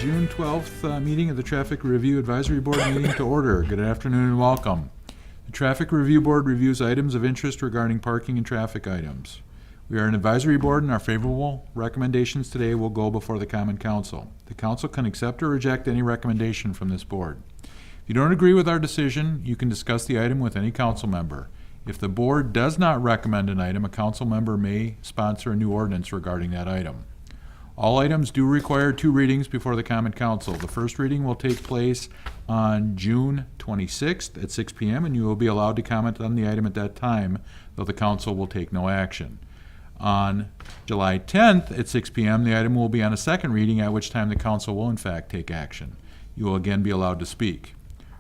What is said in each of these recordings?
June 12th meeting of the Traffic Review Advisory Board meeting to order. Good afternoon and welcome. The Traffic Review Board reviews items of interest regarding parking and traffic items. We are an advisory board and our favorable recommendations today will go before the Common Council. The Council can accept or reject any recommendation from this board. If you don't agree with our decision, you can discuss the item with any council member. If the board does not recommend an item, a council member may sponsor a new ordinance regarding that item. All items do require 2 readings before the Common Council. The first reading will take place on June 26th at 6 p.m. and you will be allowed to comment on the item at that time, though the council will take no action. On July 10th at 6 p.m., the item will be on a second reading, at which time the council will in fact take action. You will again be allowed to speak.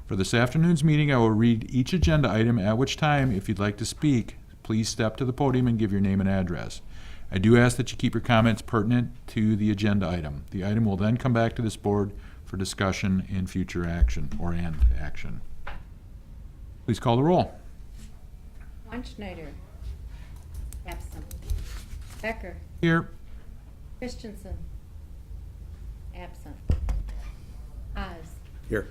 For this afternoon's meeting, I will read each agenda item, at which time, if you'd like to speak, please step to the podium and give your name and address. I do ask that you keep your comments pertinent to the agenda item. The item will then come back to this board for discussion and future action, or and action. Please call the roll. Schneider. Absent. Becker. Here. Christensen. Absent. Oz. Here.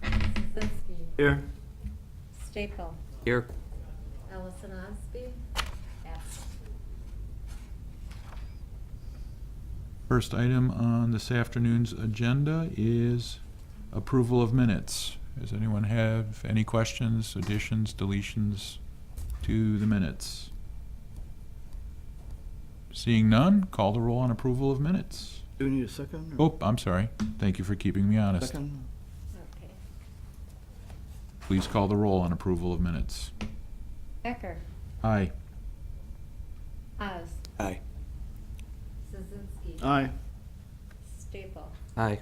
Szynski. Here. Staple. Here. Ellison Osby. Absent. First item on this afternoon's agenda is approval of minutes. Does anyone have any questions, additions, deletions to the minutes? Seeing none, call the roll on approval of minutes. Do we need a second? Or Oh, I'm sorry. Thank you for keeping me honest. second? Okay. Please call the roll on approval of minutes. Becker. Aye. Oz. Aye. Szynski. Aye. Staple. Aye.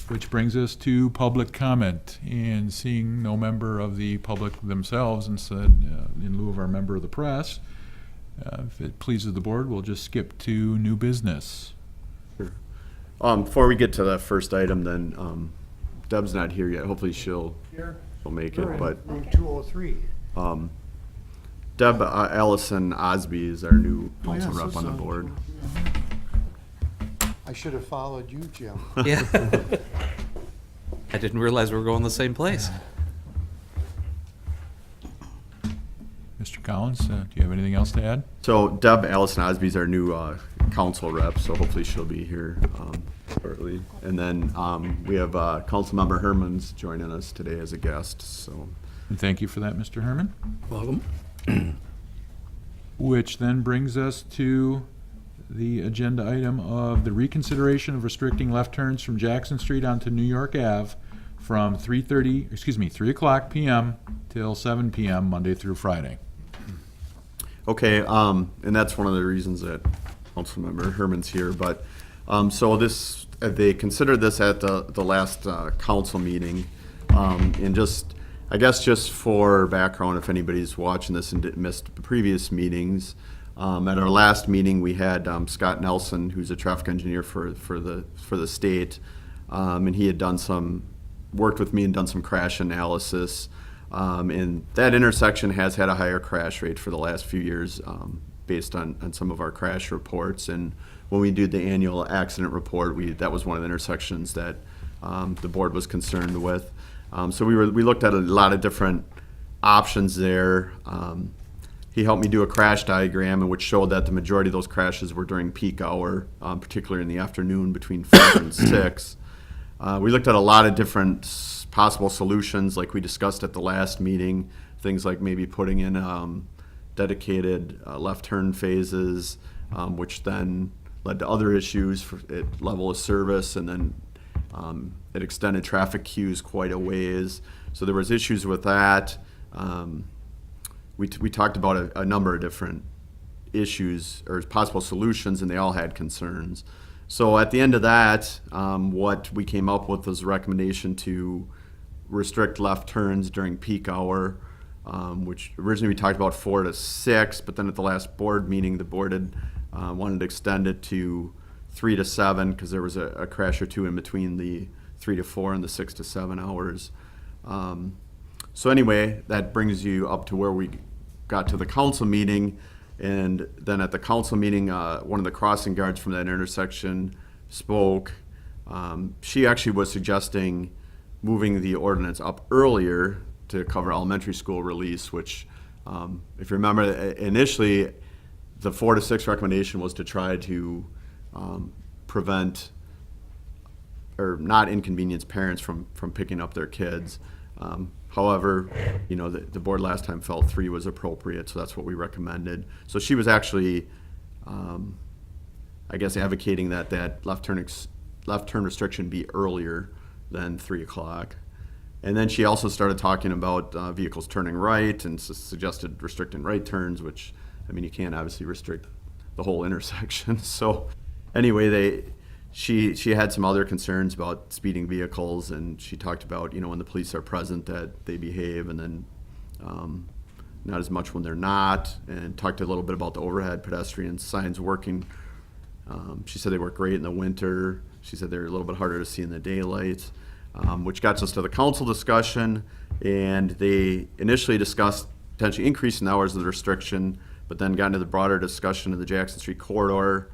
Which brings us to public comment, and seeing no member of the public themselves, instead, in lieu of our member of the press, if it pleases the board, we'll just skip to new business. Sure. Before we get to the first item, then Deb's not here yet. Hopefully she'll make it. But Room 203. Deb Allison Osby is our new Oh, yeah, council so rep on the sorry. board. I should have followed you, Jim. Yeah. I didn't realize we were going the same place. Mr. Collins, do you have anything else to add? So Deb Allison Osby is our new council rep. So hopefully she'll be here shortly. And then we have Councilmember Herman's joining us today as a guest. So And thank you for that, Mr. Herman. Welcome. Which then brings us to the agenda item of the reconsideration of restricting left turns from Jackson Street onto New York Ave from 3 o'clock p.m. till 7 p.m. Monday through Friday. okay, and that's one of the reasons that Councilmember Herman's here. But so this they considered this at the last council meeting, and just I guess just for background, if anybody's watching this and missed the previous meetings, at our last meeting we had Scott Nelson, who's a traffic engineer for the state, and he had worked with me and done some crash analysis, and that intersection has had a higher crash rate for the last few years, based on some of our crash reports. And when we did the annual accident report, that was one of the intersections that the board was concerned with. So we looked at a lot of different options there. He helped me do a crash diagram, in which showed that the majority of those crashes were during peak hour, particularly in the afternoon between 5 and 6. We looked at a lot of different possible solutions, like we discussed at the last meeting, things like maybe putting in dedicated left turn phases, which then led to other issues for level of service, and then it extended traffic queues quite a ways. So there was issues with that. We talked about a number of different issues or possible solutions, and they all had concerns. So at the end of that, what we came up with was a recommendation to restrict left turns during peak hour, which originally we talked about 4 to 6, but then at the last board meeting, the board had wanted to extend it to 3 to 7 because there was a crash or two in between the 3 to 4 and the 6 to 7 hours. So anyway, that brings you up to where we got to the council meeting. And then at the council meeting, one of the crossing guards from that intersection spoke. She actually was suggesting moving the ordinance up earlier to cover elementary school release, which, if you remember, initially, the 4 to 6 recommendation was to try to prevent or not inconvenience parents from picking up their kids. However, the board last time felt 3 was appropriate, so that's what we recommended. So she was actually, I guess, advocating that left turn restriction be earlier than 3 o'clock. And then she also started talking about vehicles turning right and suggested restricting right turns, which, you can't obviously restrict the whole intersection. So anyway, she had some other concerns about speeding vehicles, and she talked about, when the police are present that they behave, and then not as much when they're not, and talked a little bit about the overhead pedestrian signs working. She said they work great in the winter. She said they're a little bit harder to see in the daylight, which got us to the council discussion, and they initially discussed potentially increasing the hours of the restriction, but then got into the broader discussion of the Jackson Street corridor.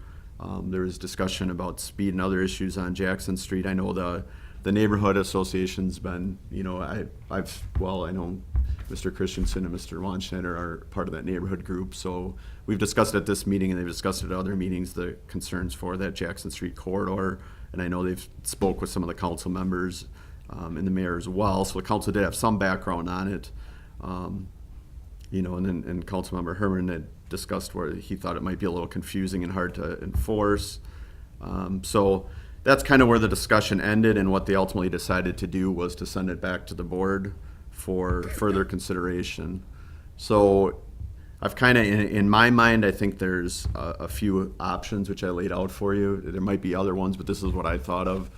There was discussion about speed and other issues on Jackson Street. I know the neighborhood association's been, I know Mr. Christensen and Mr. Wanschneider are part of that neighborhood group. So we've discussed at this meeting, and they've discussed at other meetings, the concerns for that Jackson Street corridor. And I know they've spoke with some of the council members and the mayor as well. So the council did have some background on it. And Councilmember Herman had discussed where he thought it might be a little confusing and hard to enforce. So that's kind of where the discussion ended, and what they ultimately decided to do was to send it back to the board for further consideration. So I've kind of, in my mind, I think there's a few options which I laid out for you. There might be other ones, but this is what I thought of.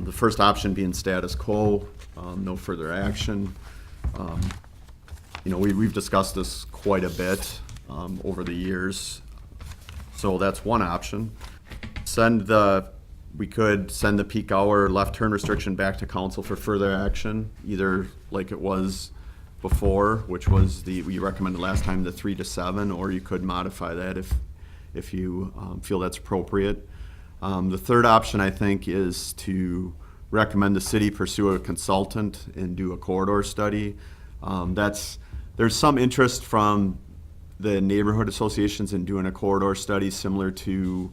The first option being status quo, no further action. We've discussed this quite a bit over the years. So that's one option. We could send the peak hour left turn restriction back to council for further action, either like it was before, which was we recommended last time, the 3 to 7, or you could modify that if you feel that's appropriate. The third option, I think, is to recommend the city pursue a consultant and do a corridor study. There's some interest from the neighborhood associations in doing a corridor study similar to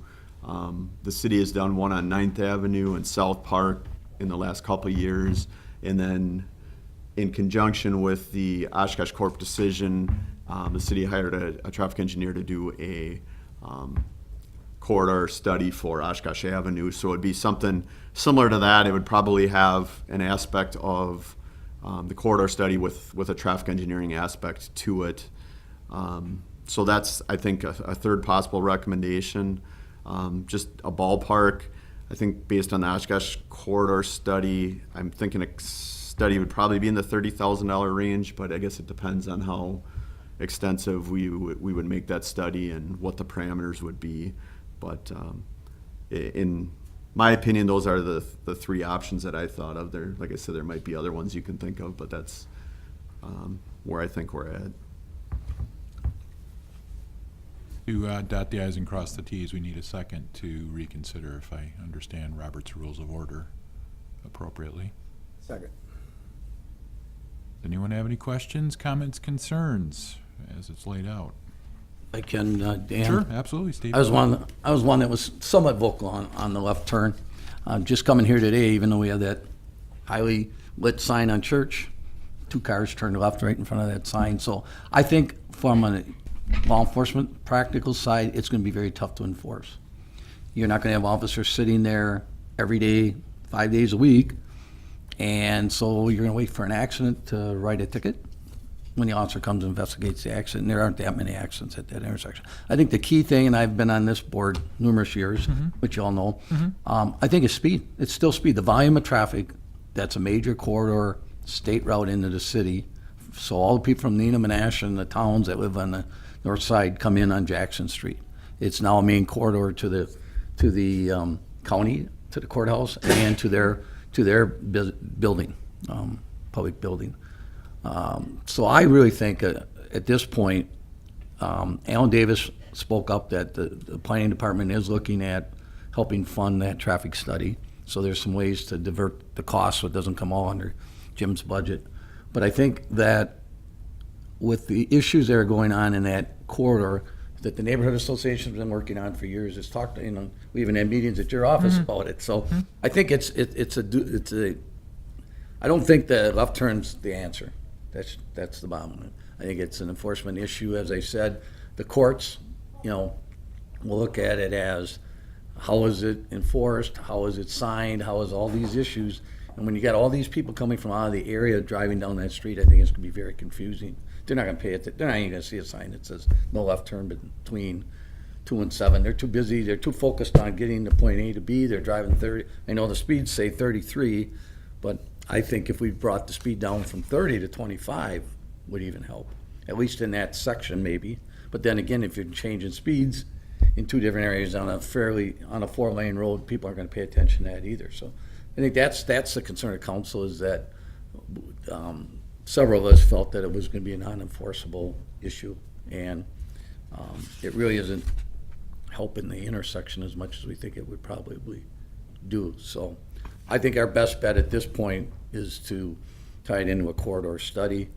the city has done one on 9th Avenue and South Park in the last couple of years. And then in conjunction with the Oshkosh Corp decision, the city hired a traffic engineer to do a corridor study for Oshkosh Avenue. So it'd be something similar to that. It would probably have an aspect of the corridor study with a traffic engineering aspect to it. So that's, I think, a third possible recommendation. Just a ballpark, I think based on the Oshkosh corridor study, I'm thinking a study would probably be in the $30,000 range, but I guess it depends on how extensive we would make that study and what the parameters would be. But in my opinion, those are the 3 options that I thought of. There, like I said, there might be other ones you can think of, but that's where I think we're at. To dot the i's and cross the t's, we need a second to reconsider, if I understand Robert's Rules of Order appropriately. Second. Does anyone have any questions, comments, concerns as it's laid out? I can, Dan? Sure, absolutely, Steve. I was one that was somewhat vocal on the left turn. Just coming here today, even though we had that highly lit sign on Church, 2 cars turned left right in front of that sign. So I think from a law enforcement practical side, it's going to be very tough to enforce. You're not going to have officers sitting there every day, 5 days a week, and so you're going to wait for an accident to write a ticket when the officer comes and investigates the accident. And there aren't that many accidents at that intersection. I think the key thing, and I've been on this board numerous years, which you all know, I think is speed. It's still speed. The volume of traffic, that's a major corridor, state route into the city. So all the people from Needham and Ash and the towns that live on the north side come in on Jackson Street. It's now a main corridor to the county, to the courthouse, and to their building, public building. So I really think at this point, Alan Davis spoke up that the planning department is looking at helping fund that traffic study. So there's some ways to divert the cost so it doesn't come all under Jim's budget. But I think that with the issues that are going on in that corridor, that the neighborhood association's been working on for years, it's talked, we even had meetings at your office about it. So I think it's a, I don't think the left turn's the answer. That's the bottom line. I think it's an enforcement issue, as I said. The courts, will look at it as, how is it enforced? How is it signed? How is all these issues? And when you got all these people coming from out of the area driving down that street, I think it's gonna be very confusing. They're not gonna pay it, they're not even gonna see a sign that says no left turn between 2 and 7. They're too busy, they're too focused on getting to point A to B, they're driving 30. I know the speeds say 33, but I think if we brought the speed down from 30 to 25 would even help, at least in that section maybe. But then again, if you're changing speeds in 2 different areas on a 4-lane road, people aren't gonna pay attention to that either. So I think that's the concern of council, is that several of us felt that it was going to be a non-enforceable issue, and it really isn't helping the intersection as much as we think it would probably do. So I think our best bet at this point is to tie it into a corridor study,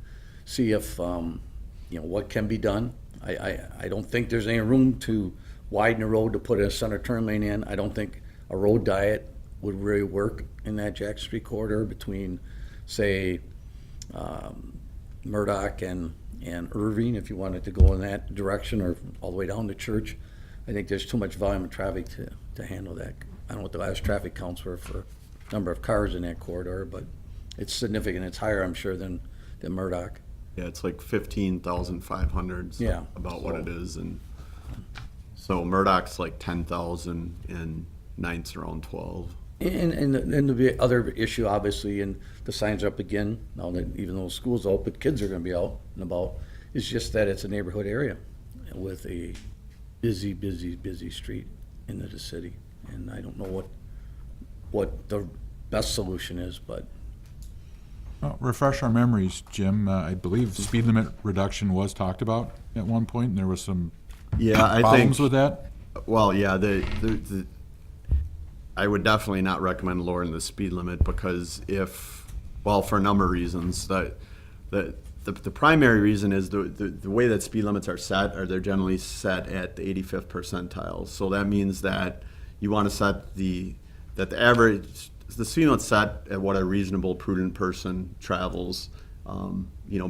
see if what can be done. I don't think there's any room to widen the road to put a center turn lane in. I don't think a road diet would really work in that Jackson Street corridor between, say, Murdoch and Irving, if you wanted to go in that direction, or all the way down to Church. I think there's too much volume of traffic to handle that. I don't know what the last traffic counts were for number of cars in that corridor, but it's significant. It's higher, I'm sure, than Murdoch. Yeah, it's like 15,500. Yeah. About what it is, and so Murdoch's like 10,000, and Ninth's around 12. And the other issue, obviously, and the signs are up again, now that even though school's open, kids are gonna be out and about, is just that it's a neighborhood area with a busy street into the city. And I don't know what the best solution is, but Well, refresh our memories, Jim. I believe speed limit reduction was talked about at one point, and there was some Yeah, I think. problems with that. Well, yeah, I would definitely not recommend lowering the speed limit, because for a number of reasons. The primary reason is the way that speed limits are set, they're generally set at the 85th percentile. So that means that you want to set the speed limit's set at what a reasonable, prudent person travels,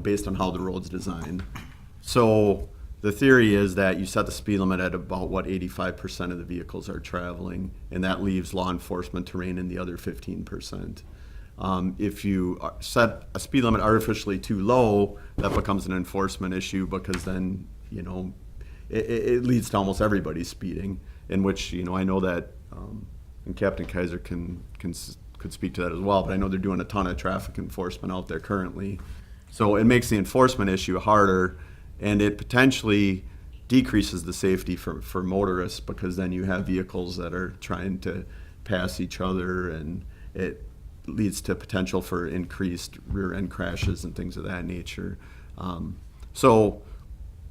based on how the road's designed. So the theory is that you set the speed limit at about what 85% of the vehicles are traveling, and that leaves law enforcement to rein in the other 15%. If you set a speed limit artificially too low, that becomes an enforcement issue, because then, it leads to almost everybody speeding, in which, I know that, and Captain Kaiser could speak to that as well, but I know they're doing a ton of traffic enforcement out there currently. So it makes the enforcement issue harder, and it potentially decreases the safety for motorists, because then you have vehicles that are trying to pass each other, and it leads to potential for increased rear end crashes and things of that nature. So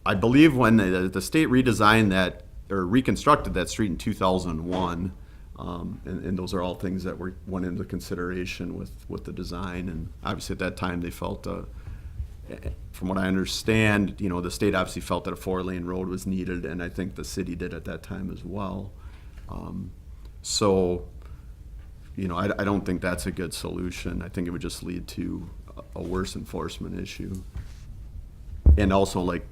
I believe when the state redesigned that, or reconstructed that street in 2001, and those are all things that went into consideration with the design. And obviously at that time they felt, from what I understand, the state obviously felt that a 4-lane road was needed, and I think the city did at that time as well. I don't think that's a good solution. I think it would just lead to a worse enforcement issue. And also, like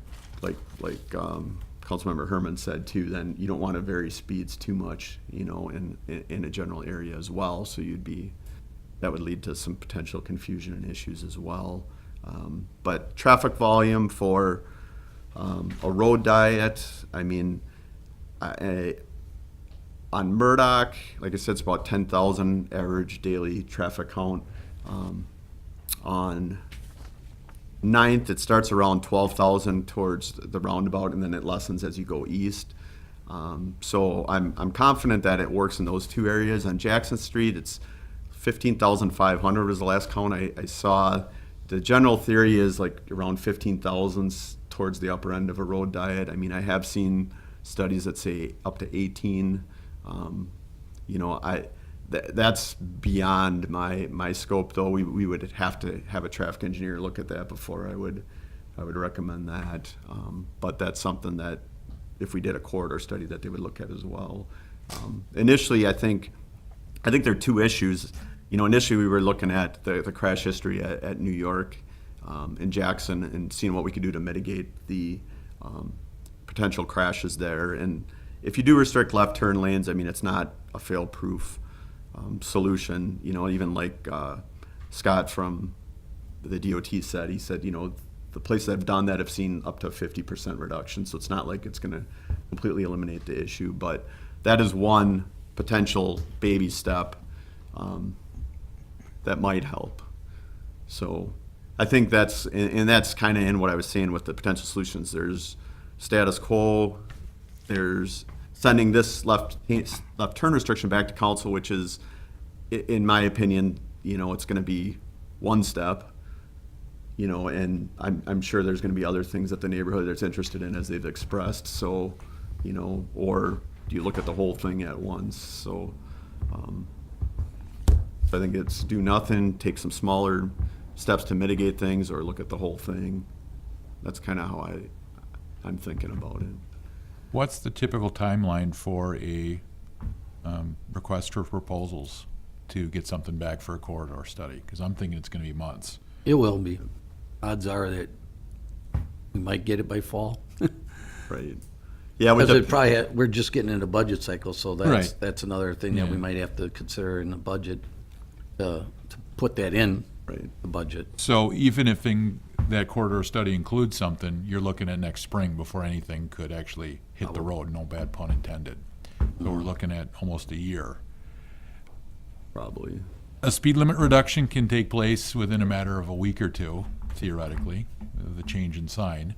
Councilmember Herman said too, then you don't want to vary speeds too much, in a general area as well. So that would lead to some potential confusion and issues as well. But traffic volume for a road diet, on Murdoch, like I said, it's about 10,000 average daily traffic count. On 9th, it starts around 12,000 towards the roundabout, and then it lessens as you go east. So I'm confident that it works in those two areas. On Jackson Street, it's 15,500 was the last count I saw. The general theory is like around 15,000 towards the upper end of a road diet. I mean, I have seen studies that say up to 18. You know, that's beyond my scope, though. We would have to have a traffic engineer look at that before I would recommend that. But that's something that if we did a corridor study that they would look at as well. Initially, I think there are two issues. You know, initially we were looking at the crash history at New York and Jackson and seeing what we could do to mitigate the potential crashes there. And if you do restrict left turn lanes, I mean, it's not a fail-proof solution. You know, even like Scott from the DOT said, he said, you know, the places that have done that have seen up to 50% reduction. So it's not like it's going to completely eliminate the issue, but that is one potential baby step that might help. So I think that's kind of in what I was saying with the potential solutions. There's status quo, there's sending this left turn restriction back to council, which is, in my opinion, you know, it's going to be one step, you know, and I'm sure there's going to be other things that the neighborhood that's interested in, as they've expressed. So, you know, or do you look at the whole thing at once? So I think it's do nothing, take some smaller steps to mitigate things, or look at the whole thing. That's kind of how I'm thinking about it. What's the typical timeline for a request for proposals to get something back for a corridor study? Because I'm thinking it's going to be months. It will be. Odds are that we might get it by fall. Right. Yeah, Because it probably, we're just getting into budget cycle, so Right. that's another thing that we Yeah. might have to consider in the budget, to put that in right. the budget. So even if that corridor study includes something, you're looking at next spring before anything could actually hit the road, no bad pun intended. So we're looking at almost a year. Probably. A speed limit reduction can take place within a matter of a week or two, theoretically, the change in sign.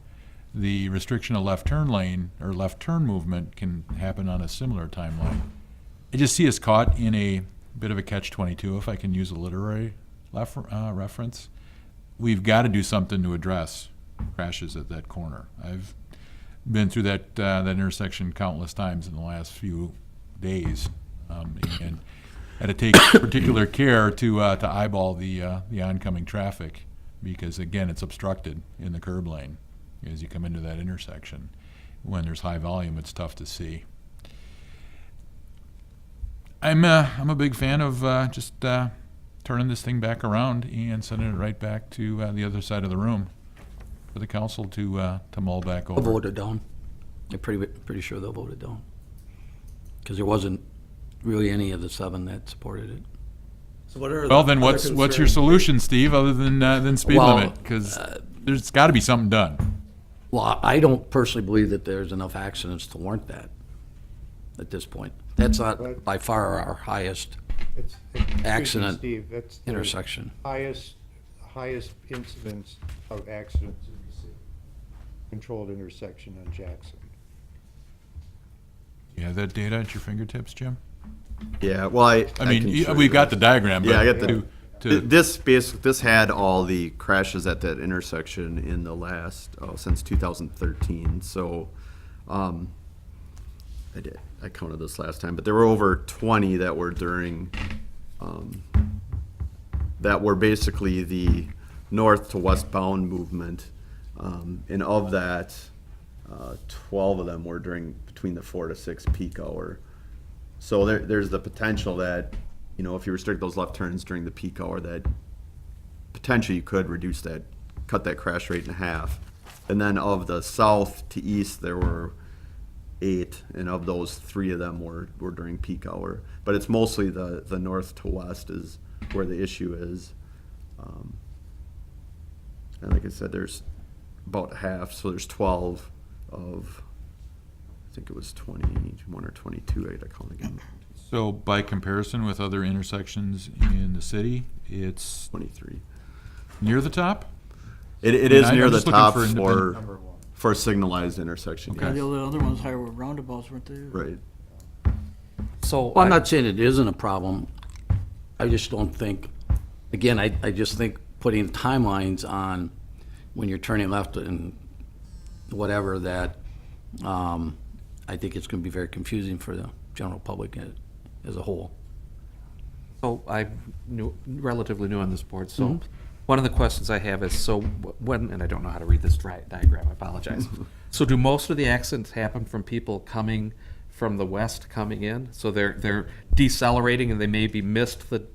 The restriction of left turn lane or left turn movement can happen on a similar timeline. I just see us caught in a bit of a catch-22, if I can use a literary reference. We've got to do something to address crashes at that corner. I've been through that intersection countless times in the last few days, and had to take particular care to eyeball the oncoming traffic, because again, it's obstructed in the curb lane as you come into that intersection. When there's high volume, it's tough to see. I'm a big fan of just turning this thing back around and sending it right back to the other side of the room for the council to mull back They'll over. vote it down. I'm pretty sure they'll vote it down. Because there wasn't really any of the 7 that supported it. So what are Well, the then other what's your concerns? solution, Steve, other than speed Well, limit? Because there's got to be something done. Well, I don't personally believe that there's enough accidents to warrant that at this point. That's not by far our highest Excuse me, accident Steve, that's the intersection. highest incidence of accidents in the city. Controlled intersection on Jackson. You have that data at your fingertips, Jim? Yeah. Well, I I mean, can show we've you got that. the diagram. Yeah, I but got the. This had all the crashes at that intersection in the last since 2013. So, I counted this last time, but there were over 20 that were during that were basically the north to westbound movement, and of that, 12 of them were between the 4 to 6 peak hour. So there's the potential that, you know, if you restrict those left turns during the peak hour, that potentially you could cut that crash rate in half. And then of the south to east, there were 8, and of those, 3 of them were during peak hour. But it's mostly the north to west is where the issue is. And like I said, there's about half, so there's 12 of, I think it was 21 or 22, I gotta count again. So by comparison with other intersections in the city, it's 23. near the top? It I mean, is I'm near the just looking top for independent- for a signalized intersection, Okay. Yeah, yes. the other ones higher were roundabouts, weren't they? Right. So Well, I'm not saying it isn't a problem. I just don't think, again, I just think putting timelines on when you're turning left and whatever, that I think it's going to be very confusing for the general public as a whole. So I'm relatively new on this board, so one of the questions I have is, so when, and I don't know how to read this diagram, I apologize. So do most of the accidents happen from people coming from the west coming in? So they're decelerating and they maybe missed the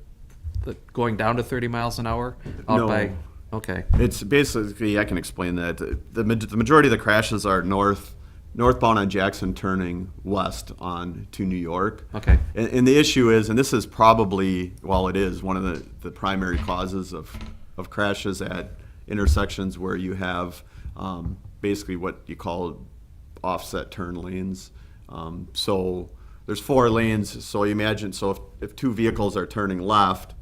going down to 30 miles an hour? No. Okay, It's basically, I can explain that. The majority of the crashes are northbound on Jackson turning west on to New York. okay, And the issue is, and this is probably, well, it is one of the primary causes of crashes at intersections where you have basically what you call offset turn lanes. So there's 4 lanes, so you imagine, so if 2 vehicles are turning left,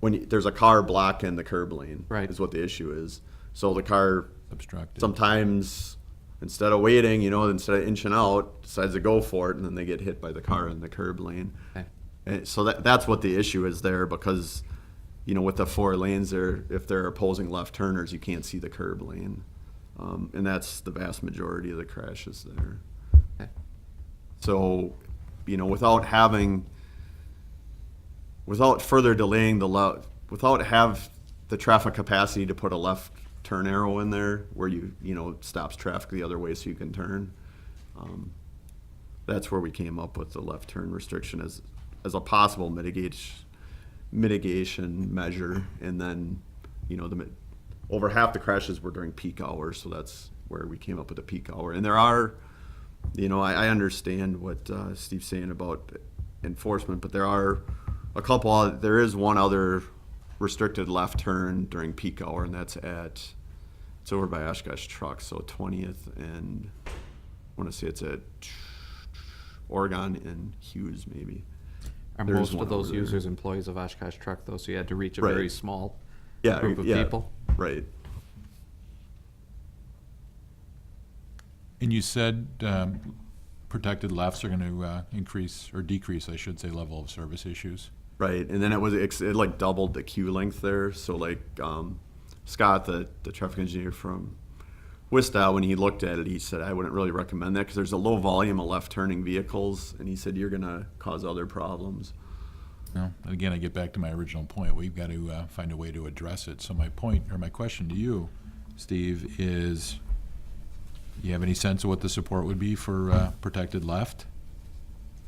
there's a car blocking the curb lane, Right. is what the issue is. So the car Obstructed. sometimes, instead of waiting, instead of inching out, decides to go for it, and then they get hit by the car in the curb lane. okay. And so that's what the issue is there, because, with the 4 lanes there, if they're opposing left turners, you can't see the curb lane. And that's the vast majority of the crashes there. Okay. So, without further delaying without have the traffic capacity to put a left turn arrow in there where stops traffic the other way so you can turn. That's where we came up with the left turn restriction as a possible mitigation measure. And then, over half the crashes were during peak hours, so that's where we came up with the peak hour. And there are, I understand what Steve's saying about enforcement, but there is one other restricted left turn during peak hour, and it's over by Oshkosh Truck, so 20th and I want to say it's at Oregon and Hughes maybe. Are There is most one of those over there. users employees of Oshkosh Truck, though, so you had to reach a Right. very small Yeah, group of yeah, people? right. And you said protected lefts are going to increase, or decrease, I should say, level of service issues. Right, and then it like doubled the queue length there. So like Scott, the traffic engineer from Wistow, when he looked at it, he said, I wouldn't really recommend that because there's a low volume of left turning vehicles, and he said you're gonna cause other problems. No, again, I get back to my original point. We've got to find a way to address it. So my point, or my question to you, Steve, is you have any sense of what the support would be for protected left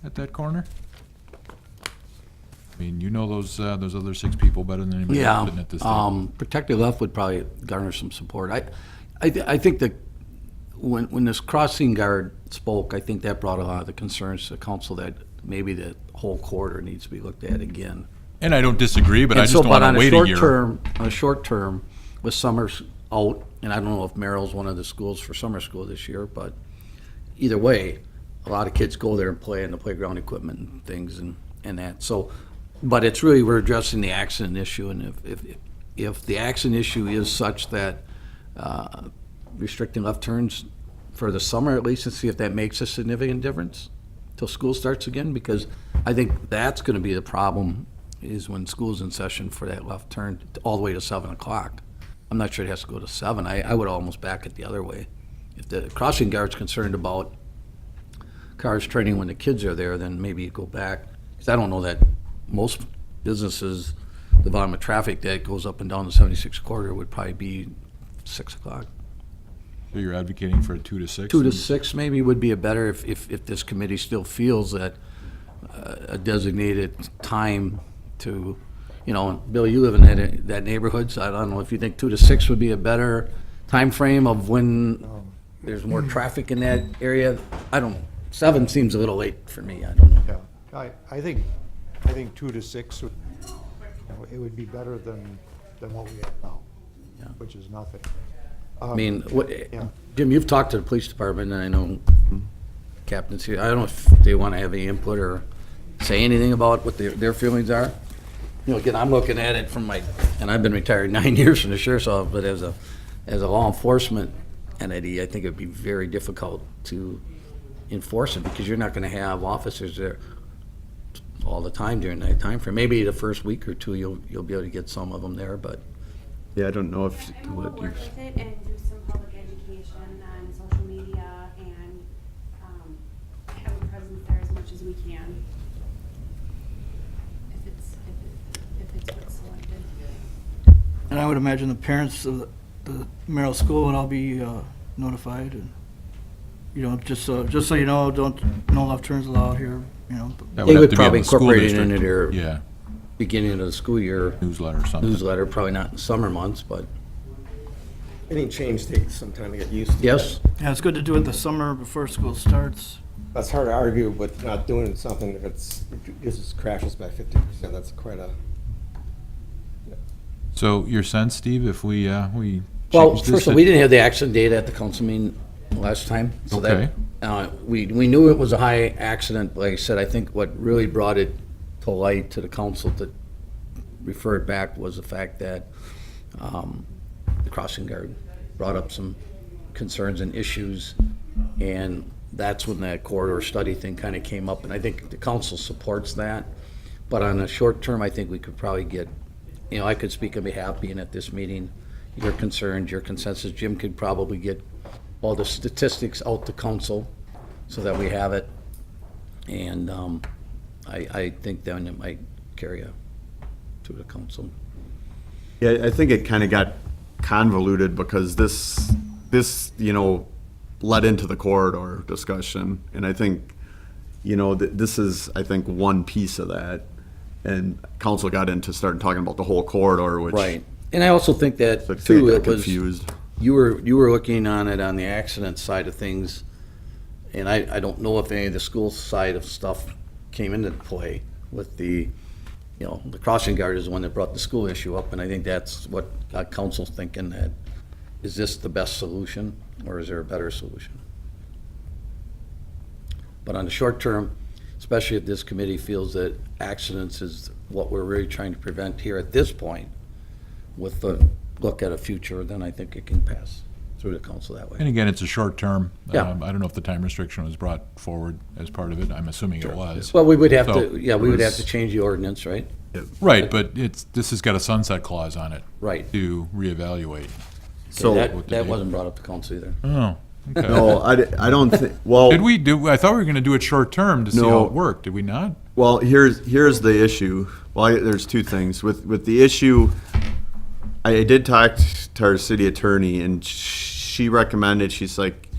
at that corner? I mean, those other 6 people better than anybody else sitting at this table. Protected left would probably garner some support. I think that when this crossing guard spoke, I think that brought a lot of the concerns to the council that maybe the whole corridor needs to be looked at again. And I don't disagree, but I And just so, don't but want on to a wait a short year. term, on a short term, with summers out, and I don't know if Merrill's one of the schools for summer school this year, but either way, a lot of kids go there and play in the playground equipment and things and that. So, but it's really, we're addressing the accident issue, and if the accident issue is such that restricting left turns for the summer at least, and see if that makes a significant difference till school starts again, because I think that's going to be the problem, is when school's in session for that left turn all the way to 7 o'clock. I'm not sure it has to go to 7. I would almost back it the other way. If the crossing guard's concerned about cars turning when the kids are there, then maybe you go back. Because I don't know that most businesses, the volume of traffic that goes up and down the 76 corridor would probably be 6 o'clock. So you're advocating for a 2 to 6? 2 to 6 maybe would be a better, if this committee still feels that a designated time to, Bill, you live in that neighborhood, so I don't know if you think 2 to 6 would be a better time frame of when there's more traffic in that area. I don't know. 7 seems a little late for me. I don't know. Yeah, I think 2 to 6, it would be better than what we have now, Yeah. which is nothing. I mean, Yeah. Jim, you've talked to the police department, and I know captains here. I don't know if they want to have any input or say anything about what their feelings are. Again, I'm looking at it from and I've been retired 9 years from the sheriff's office, but as a law enforcement entity, I think it'd be very difficult to enforce it, because you're not going to have officers there all the time during that time frame. Maybe the first week or two you'll be able to get some of them there, but Yeah, I don't know if And we'll work with it and do some public education on social as we can. If it's what's selected. And I would imagine the parents of the Merrill School would all be notified and, just so you know, no left turns allowed here, That They have would to be on probably the school incorporate it district. into their Yeah, beginning of the school year newsletter or something. newsletter, probably not in summer months, but Any change takes some time to get used to. yes. Yeah, it's good to do it the summer before school starts. That's hard to argue with not doing something if it's, gives us crashes by 50%. That's quite a, So your sense, Steve, if we Well, change this first of all, to- we didn't have the accident data at the council meeting last time. So Okay. we knew it was a high accident, but like I said, I think what really brought it to light to the council to refer it back was the fact that the crossing guard brought up some concerns and issues, and that's when that corridor study thing kind of came up, and I think the council supports that. But on a short term, I think we could probably get, I could speak on behalf, being at this meeting, your concerns, your consensus. Jim could probably get all the statistics out to council so that we have it. And I think then it might carry to the council. Yeah, I think it kind of got convoluted because this led into the corridor discussion. And I think, this is, I think, one piece of that. And council got into starting talking about the whole corridor, which. Right. And I also think that, I think too, it it got was, confused. you were looking on it on the accident side of things, and I don't know if any of the school side of stuff came into play with the crossing guard is the one that brought the school issue up, and I think that's what got council thinking, that, is this the best solution, or is there a better solution? But on the short term, especially if this committee feels that accidents is what we're really trying to prevent here at this point, with the look at a future, then I think it can pass through the council that And way. again, it's a short term. Yeah. I don't know if the time restriction was brought forward as part of it. I'm assuming it was. Well, we would have So, to, we would have was- to change the ordinance, right? Right, but this has got a sunset clause on it. Right. To reevaluate. So, That wasn't brought up to council either. Oh, okay. no, I don't think, well. Did we do, I thought we were gonna do it short term to see how No. it worked. Did we not? Well, here's the issue. Well, there's two things. With the issue, I did talk to our city attorney, and she recommended, she's like,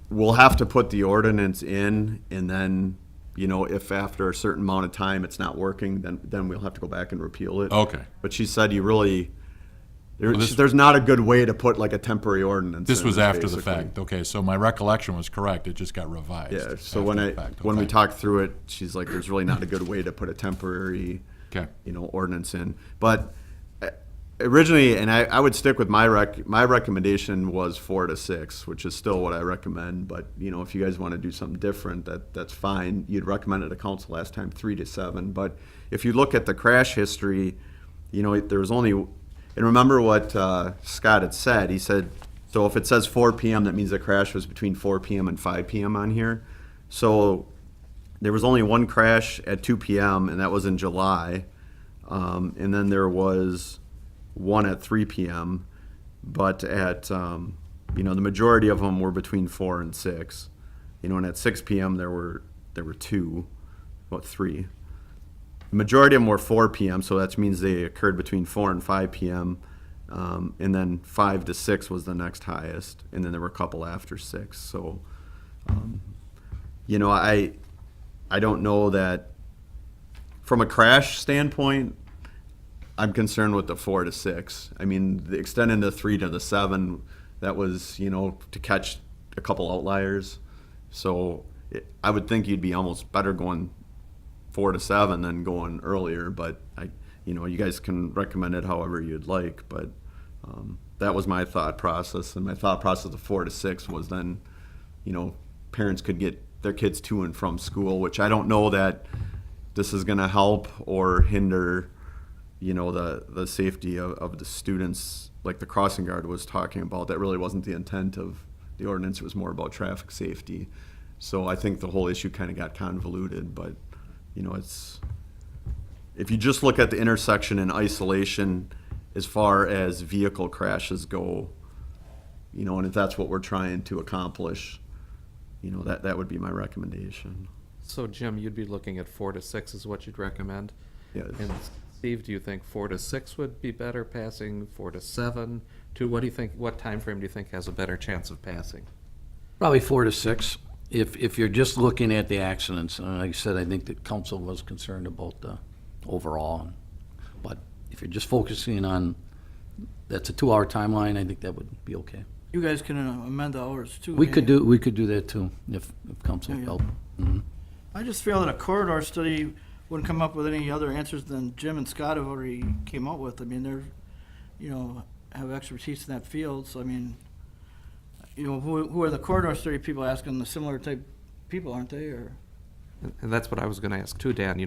we'll have to put the ordinance in, and then, if after a certain amount of time it's not working, then we'll have to go back and repeal it. Okay. But she said this- there's not a good way to put like a temporary ordinance This in, was after the basically. fact. Okay, so my recollection was correct. It just got revised. Yeah, so after when the fact. when we Okay. talked through it, she's like, there's really not a good way to put a temporary, Okay. ordinance in. But originally, and I would stick with my recommendation was 4 to 6, which is still what I recommend. But if you guys want to do something different, that's fine. You'd recommended to council last time 3 to 7. But if you look at the crash history, there was only, and remember what Scott had said. He said, so if it says 4 p.m., that means the crash was between 4 p.m. and 5 p.m. on here. So there was only one crash at 2 p.m., and that was in July. And then there was one at 3 p.m., but at, the majority of them were between 4 and 6. And at 6 p.m. there were 2, about 3. The majority of them were 4 p.m., so that means they occurred between 4 and 5 p.m., and then 5 to 6 was the next highest, and then there were a couple after 6. So, I don't know that, from a crash standpoint, I'm concerned with the 4 to 6. I mean, the extending the 3 to the 7, that was, to catch a couple outliers. So I would think you'd be almost better going 4 to 7 than going earlier, but you guys can recommend it however you'd like, but that was my thought process, and my thought process of 4 to 6 was then, parents could get their kids to and from school, which I don't know that this is going to help or hinder, the safety of the students, like the crossing guard was talking about. That really wasn't the intent of the ordinance. It was more about traffic safety. So I think the whole issue kind of got convoluted, but it's, if you just look at the intersection in isolation as far as vehicle crashes go, and if that's what we're trying to accomplish, that would be my recommendation. So Jim, you'd be looking at 4 to 6 is what you'd recommend? Yes. And Steve, do you think 4 to 6 would be better passing, 4 to 7? What do you think, what time frame do you think has a better chance of passing? Probably 4 to 6. If you're just looking at the accidents, and like I said, I think that council was concerned about the overall. But if you're just focusing on, that's a 2-hour timeline, I think that would be okay. You guys can amend the hours too. We can't could you? do that too, if council Yeah, yeah. help. Mhm. I just feel that a corridor study wouldn't come up with any other answers than Jim and Scott have already came up with. I mean, they're, have expertise in that field, so I mean, who are the corridor study people asking? The similar type people, aren't they, or? And that's what I was gonna ask too, Dan,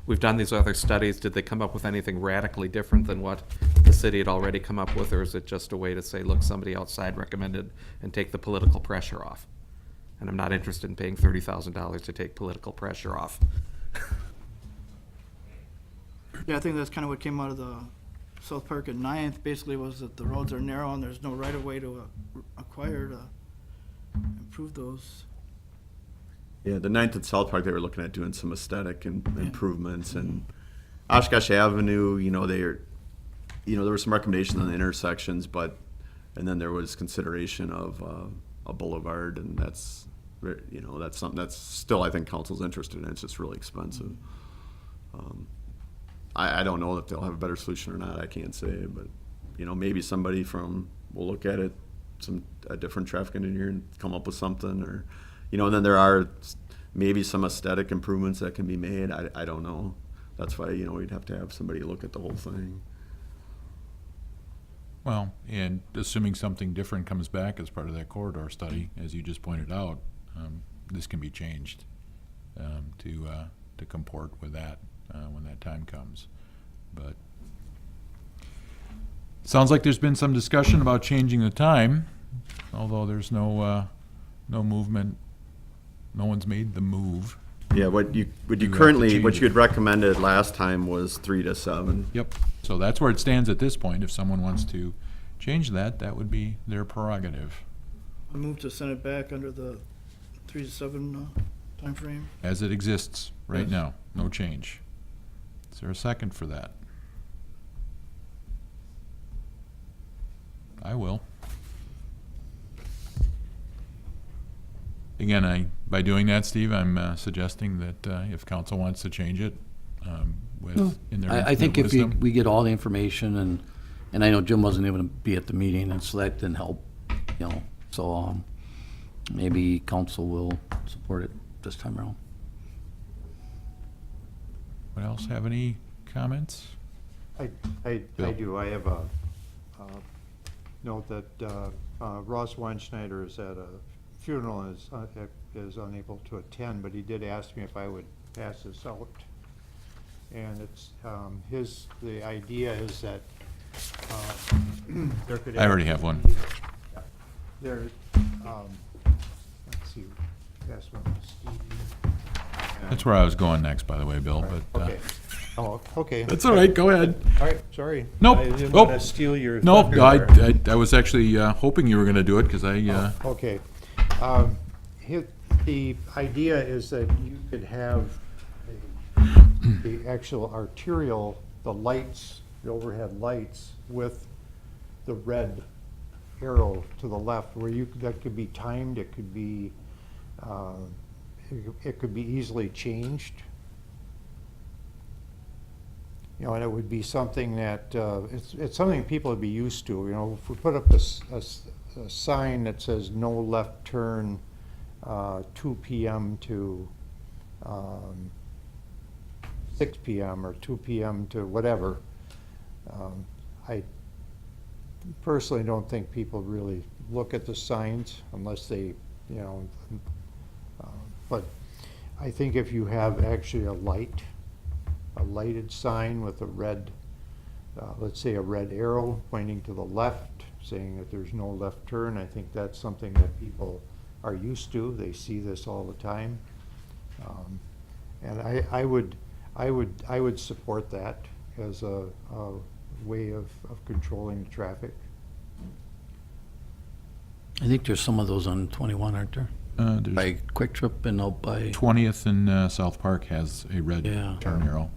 we've done these other studies, did they come up with anything radically different than what the city had already come up with, or is it just a way to say, look, somebody outside recommended and take the political pressure off? And I'm not interested in paying $30,000 to take political pressure off. Yeah, I think that's kind of what came out of the South Park at 9th, basically was that the roads are narrow and there's no right of way to acquire to improve those. Yeah, the 9th at South Park, they were looking at doing some aesthetic improvements, and Oshkosh Avenue, there were some recommendations on the intersections, and then there was consideration of a boulevard, and that's something that's still, I think, council's interested in. It's just really expensive. I don't know if they'll have a better solution or not. I can't say, but maybe somebody will look at it, a different traffic engineer, and come up with something, or and then there are maybe some aesthetic improvements that can be made. I don't know. That's why we'd have to have somebody look at the whole thing. Well, and assuming something different comes back as part of that corridor study, as you just pointed out, this can be changed to comport with that when that time comes. But sounds like there's been some discussion about changing the time, although there's no movement. No one's made the move. Yeah, what you have to currently, change what it. you had recommended last time was 3 to 7. Yep. So that's where it stands at this point. If someone wants to change that, that would be their prerogative. I move to send it back under the 3 to 7 timeframe. As it exists right Yes. now, no change. Is there a second for that? I will. Again, by doing that, Steve, I'm suggesting that if council wants to change it, in their I think infinite if wisdom. we get all the information, and I know Jim wasn't able to be at the meeting, and so that didn't help, so maybe council will support it this time around. Anyone else have any comments? I Bill. do. I have a note that Ross Weinschneider is at a funeral and is unable to attend, but he did ask me if I would pass this out. And it's the idea is that there could. I already have one. Yeah. There, let's see, pass one to Stevie. That's where I was going next, by the way, Bill, but. Okay. Oh, okay. That's all right, go ahead. All right, sorry. Nope. I didn't Nope. want to steal your Nope, thunder there. I was actually hoping you were going to do it, because Okay. The idea is that you could have the actual arterial, the lights, the overhead lights with the red arrow to the left, where that could be timed, it could be easily changed. And it would be something that, it's something people would be used to. If we put up a sign that says no left turn, 2 p.m. to 6 p.m. or 2 p.m. to whatever, I personally don't think people really look at the signs unless they, but I think if you have actually a lighted sign with a red, let's say a red arrow pointing to the left, saying that there's no left turn, I think that's something that people are used to. They see this all the time. And I would support that as a way of controlling the traffic. I think there's some of those on 21, aren't there? There's By Quick Trip and out by, 20th and South Park has a red Yeah. turn arrow.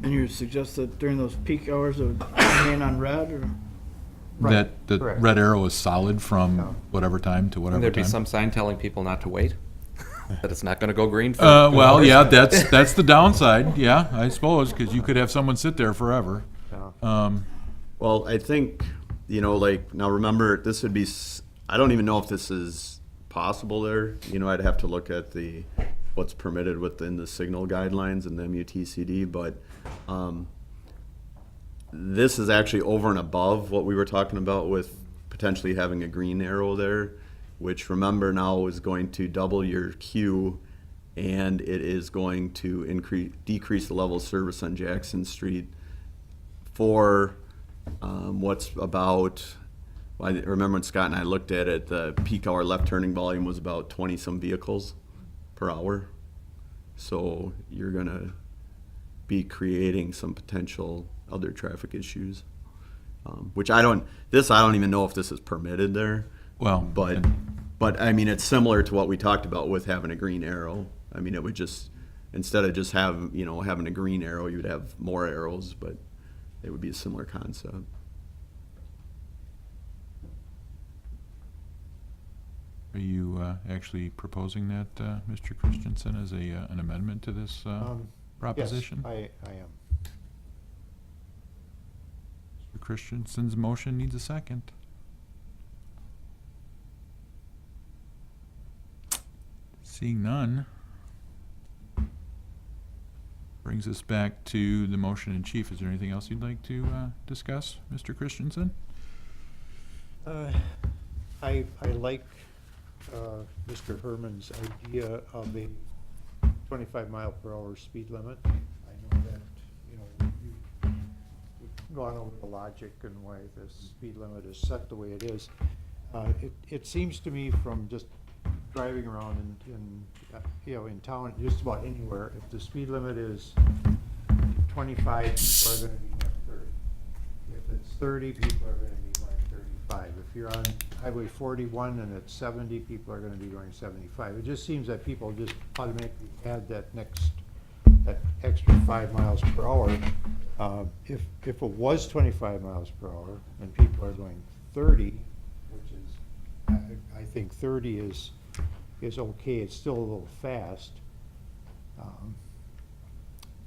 And you suggest that during those peak hours of remain on red, or? Right, That the correct. red arrow is solid from Yeah. whatever time to And whatever there'd be time. some sign telling people not to wait? That it's not gonna go green for? Well, hours? yeah, that's the downside, yeah, I suppose, because you could have someone sit there forever. Yeah. Well, I think, like, now remember, this would be, I don't even know if this is possible there. I'd have to look at what's permitted within the signal guidelines and the MUTCD, but this is actually over and above what we were talking about with potentially having a green arrow there, which remember now is going to double your queue, and it is going to decrease the level of service on Jackson Street for what's about, I remember when Scott and I looked at it, the peak hour left turning volume was about 20-some vehicles per hour. So you're gonna be creating some potential other traffic issues, which I don't even know if this is permitted there. Well, But I mean, it's similar to what we talked about with having a green arrow. I mean, it would just, instead of just having a green arrow, you would have more arrows, but it would be a similar concept. Are you actually proposing that, Mr. Christensen, as an amendment to this proposition? Yes, I am. Mr. Christensen's motion needs a second. Seeing none, brings us back to the motion in chief. Is there anything else you'd like to discuss, Mr. Christensen? I like Mr. Herman's idea of a 25-mile-per-hour speed limit. I know that, we've gone over the logic and why the speed limit is set the way it is. It seems to me from just driving around in town, just about anywhere, if the speed limit is 25, people are gonna be going 30. If it's 30, people are gonna be going 35. If you're on Highway 41 and it's 70, people are gonna be going 75. It just seems that people just automatically add that extra 5 miles per hour. If it was 25 miles per hour and people are going 30, which is, I think 30 is okay, it's still a little fast.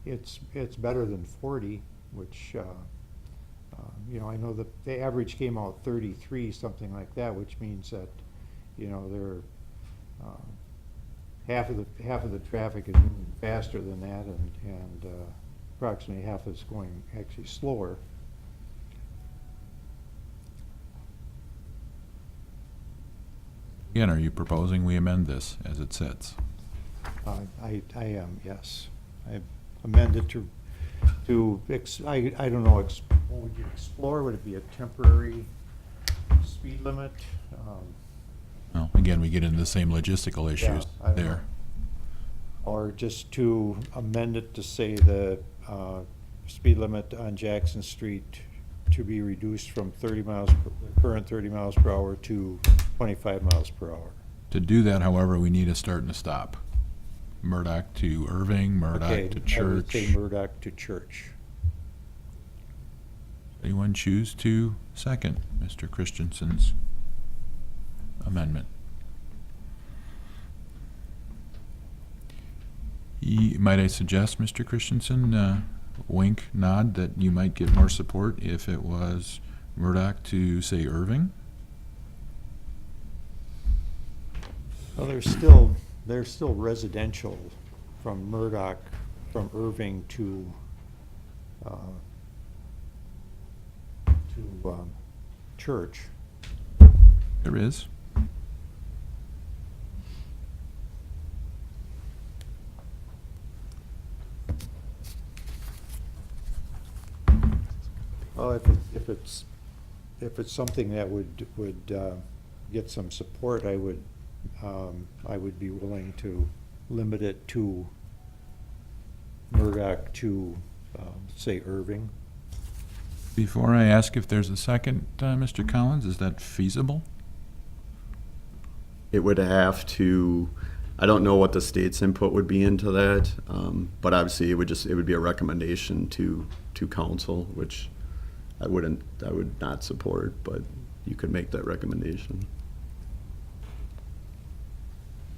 It's better than 40, which, I know that the average came out 33, something like that, which means that, they're, half of the traffic is moving faster than that, and approximately half is going actually slower. Again, are you proposing we amend this as it sits? I am, yes. I amended I don't know, what would you explore? Would it be a temporary speed limit? Well, again, we get into the same logistical issues I don't know. there. Or just to amend it to say the speed limit on Jackson Street to be reduced from the current 30 miles per hour to 25 miles per hour. To do that, however, we need a start and a stop. Murdoch to Irving, Murdoch Okay, to I would Church. say Murdoch to Church. Anyone choose to second Mr. Christensen's amendment? Might I suggest, Mr. Christensen, wink, nod, that you might get more support if it was Murdoch to, say, Irving? Well, there's still residential from Murdoch, from Irving to Church. There is. Well, if it's something that would get some support, I would be willing to limit it to Murdoch to, say, Irving. Before I ask if there's a second, Mr. Collins, is that feasible? it would have to, I don't know what the state's input would be into that, but obviously it would be a recommendation to council, which I would not support, but you could make that recommendation.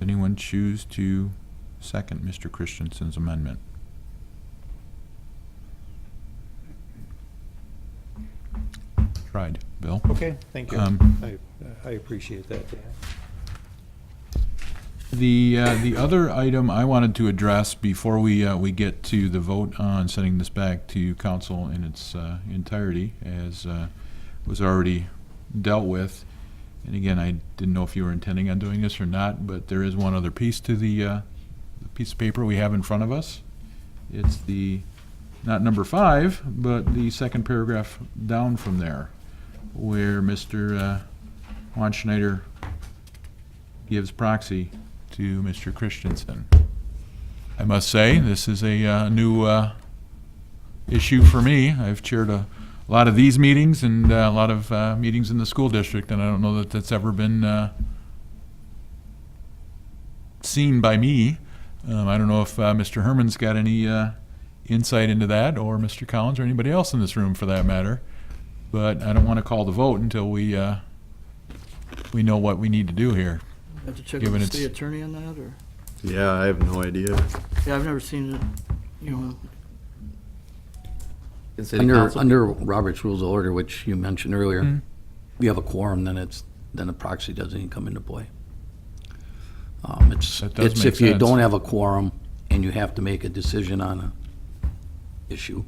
Anyone choose to second Mr. Christensen's amendment? Tried. Bill? Okay, thank you. I appreciate that, Dan. The other item I wanted to address before we get to the vote on sending this back to council in its entirety, as was already dealt with, and again, I didn't know if you were intending on doing this or not, but there is one other piece to the piece of paper we have in front of us. It's the, not number 5, but the second paragraph down from there, where Mr. Juan Schneider gives proxy to Mr. Christensen. I must say, this is a new issue for me. I've chaired a lot of these meetings and a lot of meetings in the school district, and I don't know that that's ever been seen by me. I don't know if Mr. Herman's got any insight into that, or Mr. Collins, or anybody else in this room for that matter. But I don't want to call the vote until we know what we need to do here. Have to check Given with the it's- state attorney on that, or? Yeah, I have no idea. Yeah, I've never seen it, you know, In city council? Under Robert's Rules of Order, which you mentioned earlier, you have a quorum, then the proxy doesn't even come into play. It's That does it's make if you sense. don't have a quorum and you have to make a decision on a issue.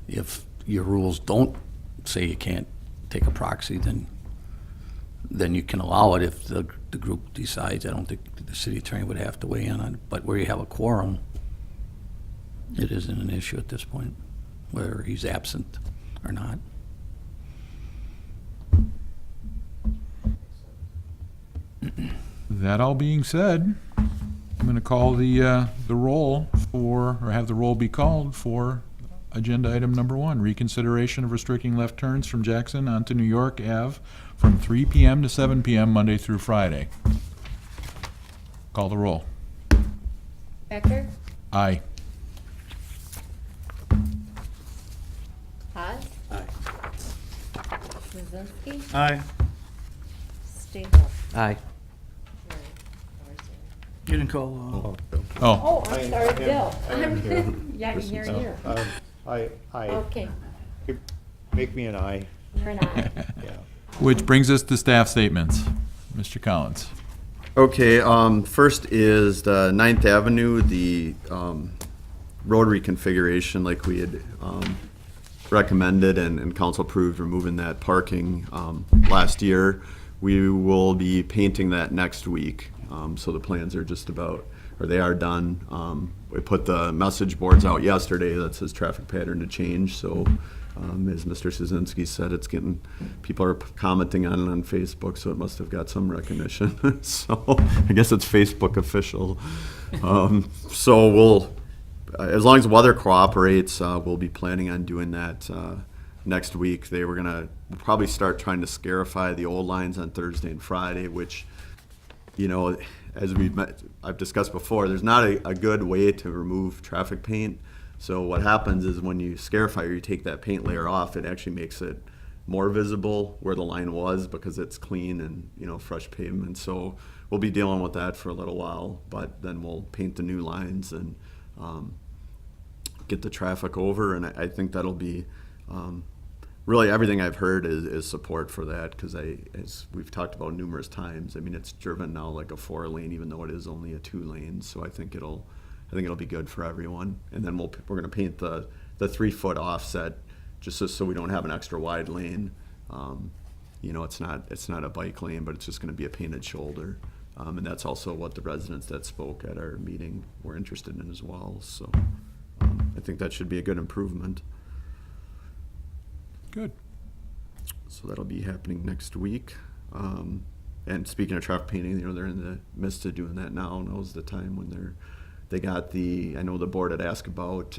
If your rules don't say you can't take a proxy, then you can allow it if the group decides. I don't think the city attorney would have to weigh in on it, but where you have a quorum, it isn't an issue at this point, whether he's absent or not. That all being said, I'm going to call the roll for, or have the roll be called for agenda item number 1, reconsideration of restricting left turns from Jackson onto New York Ave from 3 p.m. to 7 p.m. Monday through Friday. Call the roll. Becker? Aye. Haas? Aye. Krasinski? aye. Staple? Aye. You didn't call, Oh, Oh, I'm sorry, I Bill. am here. Yeah, you're here. I, Okay, make me an aye, you're not. yeah. which brings us to staff statements. Mr. Collins. Okay, first is the 9th Avenue, the road reconfiguration, like we had recommended and council approved removing that parking last year. We will be painting that next week, so the plans are just about, or they are done. We put the message boards out yesterday that says traffic pattern to change, so as Mr. Szynski said, it's getting, people are commenting on it on Facebook, so it must have got some recognition. So I guess it's Facebook official. So we'll, as long as the weather cooperates, we'll be planning on doing that next week. We'll probably start trying to scarify the old lines on Thursday and Friday, which, you know, as I've discussed before, there's not a good way to remove traffic paint. So what happens is when you scarify or you take that paint layer off, it actually makes it more visible where the line was because it's clean and, you know, fresh pavement. So we'll be dealing with that for a little while, but then we'll paint the new lines and get the traffic over. And I think that'll be really everything I've heard is support for that, because as we've talked about numerous times, I mean, it's driven now like a 4-lane, even though it is only a 2-lane. So I think it'll be good for everyone. And then we're going to paint the 3-foot offset just so we don't have an extra wide lane. You know, it's not a bike lane, but it's just going to be a painted shoulder. And that's also what the residents that spoke at our meeting were interested in as well. So I think that should be a good improvement. Good. So that'll be happening next week. And speaking of traffic painting, you know, they're in the midst of doing that now. Now's the time when they got I know the board had asked about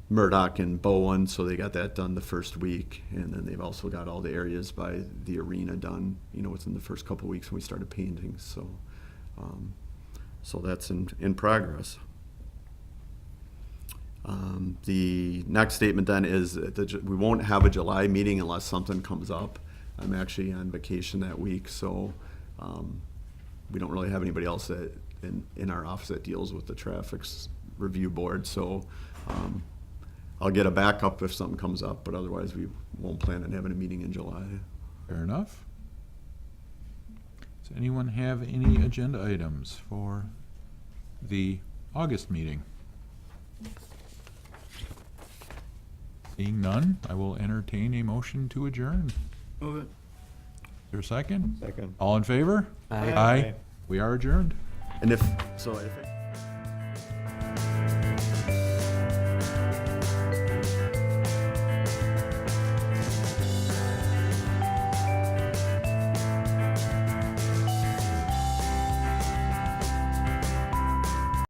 Murdoch and Bowen, so they got that done the first week. And then they've also got all the areas by the arena done, within the first couple weeks when we started painting. So that's in progress. The next statement then is that we won't have a July meeting unless something comes up. I'm actually on vacation that week, so we don't really have anybody else in our office that deals with the traffic's review board. So I'll get a backup if something comes up, but otherwise we won't plan on having a meeting in July. Fair enough. Does anyone have any agenda items for the August meeting? Seeing none, I will entertain a motion to adjourn. Move it. Is there a second? Second. All in favor? Aye. Aye. We are adjourned. And if